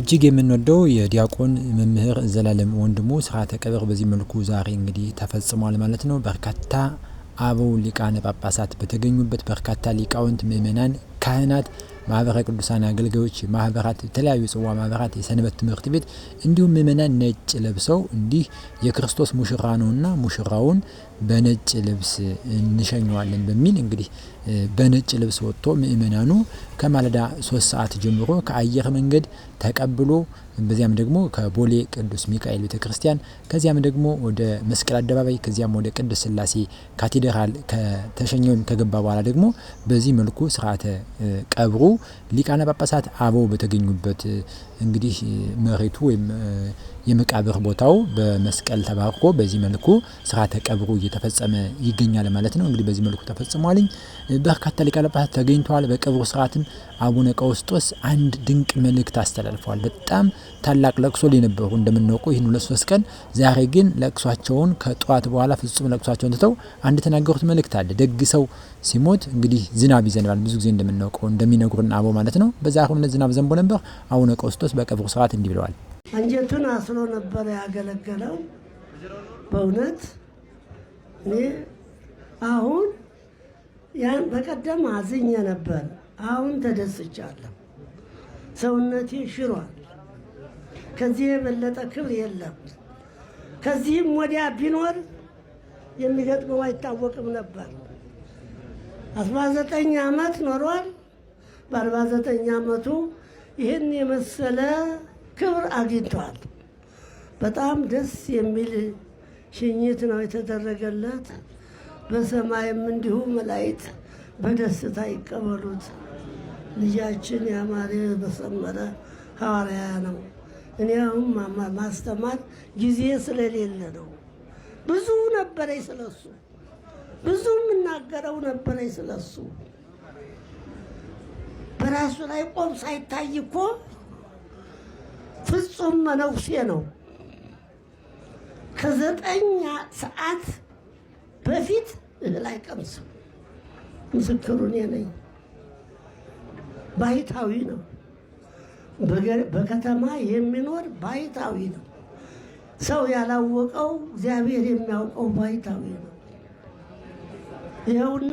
እጅግ የምንወደው የዲያቆን መምህር ዘላለም ወንድሙ ስርዓተ ቀብር በዚህ መልኩ ዛሬ እንግዲህ ተፈጽሟል ማለት ነው። በርካታ አበው ሊቃነ ጳጳሳት በተገኙበት በርካታ ሊቃውንት፣ ምእመናን፣ ካህናት ማህበረ ቅዱሳን አገልጋዮች ማህበራት፣ የተለያዩ ጽዋ ማህበራት፣ የሰንበት ትምህርት ቤት እንዲሁም ምእመናን ነጭ ለብሰው እንዲህ የክርስቶስ ሙሽራ ነውና ሙሽራውን በነጭ ልብስ እንሸኘዋለን በሚል እንግዲህ በነጭ ልብስ ወጥቶ ምእመናኑ ከማለዳ 3 ሰዓት ጀምሮ ከአየር መንገድ ተቀብሎ በዚያም ደግሞ ከቦሌ ቅዱስ ሚካኤል ቤተክርስቲያን ከዚያም ደግሞ ወደ መስቀል አደባባይ ከዚያም ወደ ቅድስት ሥላሴ ካቴድራል ከተሸኘው ከገባ በኋላ ደግሞ በዚህ መልኩ ስርዓተ ቀብሩ ሊቃነ ጳጳሳት አበው በተገኙበት እንግዲህ መሬቱ ወይም የመቃብር ቦታው በመስቀል ተባርኮ በዚህ መልኩ ስርዓተ ቀብሩ እየተፈጸመ ይገኛል ማለት ነው። እንግዲህ በዚህ መልኩ ተፈጽሟል። በርካታ ሊቃነ ጳጳሳት ተገኝተዋል። በቀብሩ ስርዓትም አቡነ ቀውስጦስ አንድ ድንቅ መልእክት አስተላልፈዋል። በጣም ታላቅ ለቅሶ ላይ ነበሩ እንደምናውቀው ይህን 2-3 ቀን። ዛሬ ግን ለቅሷቸውን ከጧት በኋላ ፍጹም ለቅሷቸውን ትተው አንድ ተናገሩት መልእክት አለ። ደግ ሰው ሲሞት እንግዲህ ዝናብ ይዘንባል ብዙ ጊዜ እንደምናውቀው እንደሚነግሩን አበው ማለት ነው። በዛሬው ዕለት ዝናብ ዘንቦ ነበር። አቡነ ቀውስጦስ በቀብሩ ስርዓት እንዲህ ብለዋል። አንጀቱን አስሮ ነበር ያገለገለው። በእውነት እኔ አሁን ያን በቀደም አዝኜ ነበር፣ አሁን ተደስቻለሁ። ሰውነቴ ሽሯል። ከዚህ የበለጠ ክብር የለም። ከዚህም ወዲያ ቢኖር የሚገጥመው አይታወቅም ነበር። 19 ዓመት ኖሯል። በ49 ዓመቱ ይህን የመሰለ ክብር አግኝቷል። በጣም ደስ የሚል ሽኝት ነው የተደረገለት። በሰማይም እንዲሁ መላእክት በደስታ ይቀበሉት። ልጃችን ያማረ በሰመረ ሐዋርያ ነው። እኔ አሁን ማስተማር ጊዜ ስለሌለ ነው። ብዙ ነበረኝ ስለሱ፣ ብዙ የምናገረው ነበረኝ ስለሱ። በራሱ ላይ ቆም ሳይታይ እኮ ፍጹም መነኩሴ ነው። ከ9 ሰዓት በፊት እህል አይቀምስም። ምስክሩ እኔ ነኝ። ባይታዊ ነው። በከተማ የሚኖር ባይታዊ ነው። ሰው ያላወቀው እግዚአብሔር የሚያውቀው ባይታዊ ነው። ይኸውና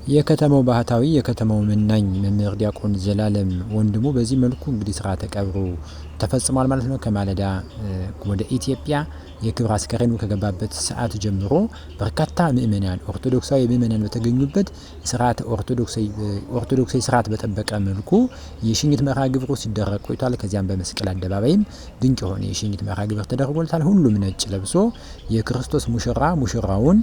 የከተማው ባህታዊ የከተማው መናኝ መምህር ዲያቆን ዘላለም ወንድሙ በዚህ መልኩ እንግዲህ ስርዓተ ቀብሩ ተፈጽሟል ማለት ነው። ከማለዳ ወደ ኢትዮጵያ የክብር አስከሬኑ ከገባበት ሰዓት ጀምሮ በርካታ ምእመናን ኦርቶዶክሳዊ ምእመናን በተገኙበት ስርዓተ ኦርቶዶክሳዊ ስርዓት በጠበቀ መልኩ የሽኝት መርሃ ግብሩ ሲደረግ ቆይቷል። ከዚያም በመስቀል አደባባይም ድንቅ የሆነ የሽኝት መርሃ ግብር ተደርጎለታል። ሁሉም ነጭ ለብሶ የክርስቶስ ሙሽራ ሙሽራውን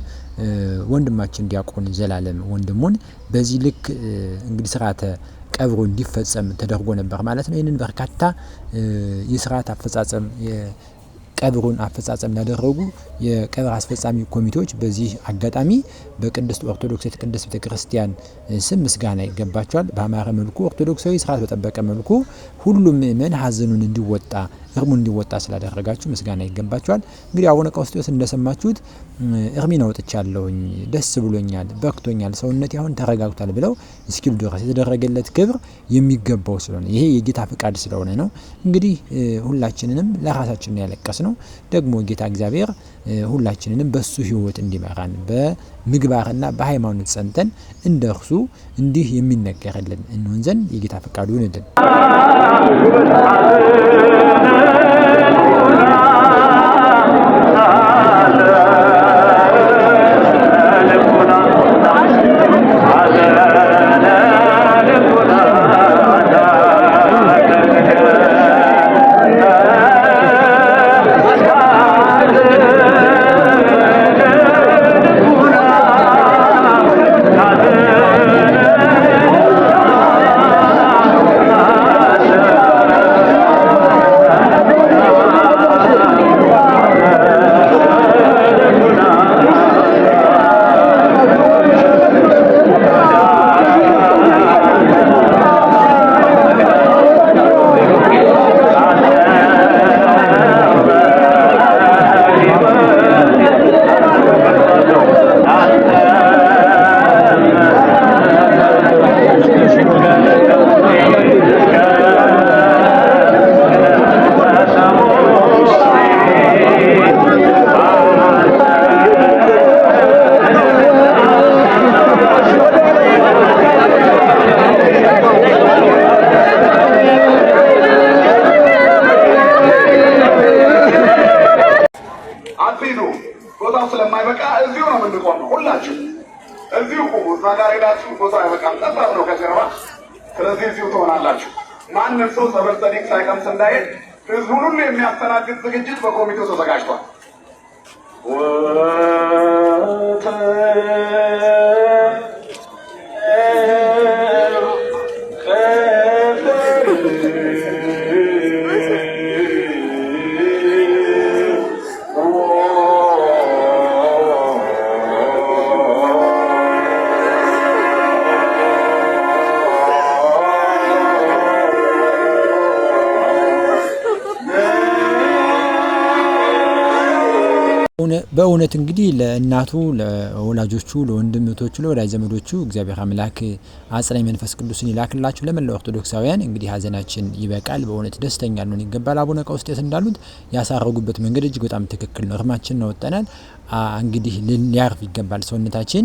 ወንድማችን ዲያቆን ዘላለም ወንድሙን በዚህ ልክ እንግዲህ ስርዓተ ቀብሩ እንዲፈጸም ተደርጎ ነበር ማለት ነው። ይህንን በርካታ የስርዓት አፈጻጸም ቀብሩን አፈጻጸም ያደረጉ የቀብር አስፈጻሚ ኮሚቴዎች በዚህ አጋጣሚ በቅድስት ኦርቶዶክስ ቅድስት ቤተክርስቲያን ስም ምስጋና ይገባቸዋል። በአማረ መልኩ ኦርቶዶክሳዊ ስርዓት በጠበቀ መልኩ ሁሉም ምእመን ሀዘኑን እንዲወጣ እርሙን እንዲወጣ ስላደረጋችሁ ምስጋና ይገባችኋል። እንግዲህ አቡነ ቀውስጦስ እንደሰማችሁት እርሜን አውጥቻለሁኝ፣ ደስ ብሎኛል፣ በቅቶኛል፣ ሰውነቴ አሁን ተረጋግቷል ብለው እስኪሉ ድረስ የተደረገለት ክብር የሚገባው ስለሆነ ይሄ የጌታ ፍቃድ ስለሆነ ነው። እንግዲህ ሁላችንንም ለራሳችን ያለቀስ ነው። ደግሞ ጌታ እግዚአብሔር ሁላችንንም በሱ ሕይወት እንዲመራን በምግባርና በሃይማኖት ጸንተን እንደርሱ እንዲህ የሚነገርልን እንሆን ዘንድ የጌታ ፍቃዱ ይሁንልን። ቦታው ስለማይበቃ እዚሁ ነው የምንቆመው። ሁላችሁ እዚሁ ቁሙ። እዛ ጋር ሄዳችሁ ቦታው አይበቃም፣ ጠባብ ነው ከጀርባ። ስለዚህ እዚሁ ትሆናላችሁ። ማንም ሰው ጸበል ጸዲቅ ሳይቀምስ እንዳይሄድ ህዝቡን ሁሉ የሚያስተናግድ ዝግጅት በኮሚቴው ተዘጋጅቷል። በእውነት እንግዲህ ለእናቱ ለወላጆቹ ለወንድም እህቶቹ ለወዳጅ ዘመዶቹ እግዚአብሔር አምላክ አጽናኝ መንፈስ ቅዱስን ይላክላችሁ። ለመላው ኦርቶዶክሳውያን እንግዲህ ሀዘናችን ይበቃል። በእውነት ደስተኛ ልንሆን ይገባል። አቡነ ቀውስጦስ እንዳሉት ያሳረጉበት መንገድ እጅግ በጣም ትክክል ነው። እርማችን ነው ወጠናል። እንግዲህ ሊያርፍ ይገባል። ሰውነታችን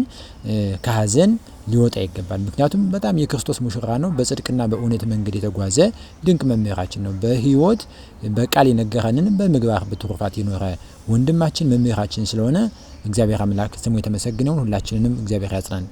ከሀዘን ሊወጣ ይገባል። ምክንያቱም በጣም የክርስቶስ ሙሽራ ነው። በጽድቅና በእውነት መንገድ የተጓዘ ድንቅ መምህራችን ነው። በህይወት በቃል የነገረንን በምግባር በትሩፋት የኖረ ወንድማችን መምህራችን ስለሆነ እግዚአብሔር አምላክ ስሙ የተመሰገነውን ሁላችንንም እግዚአብሔር ያጽናን።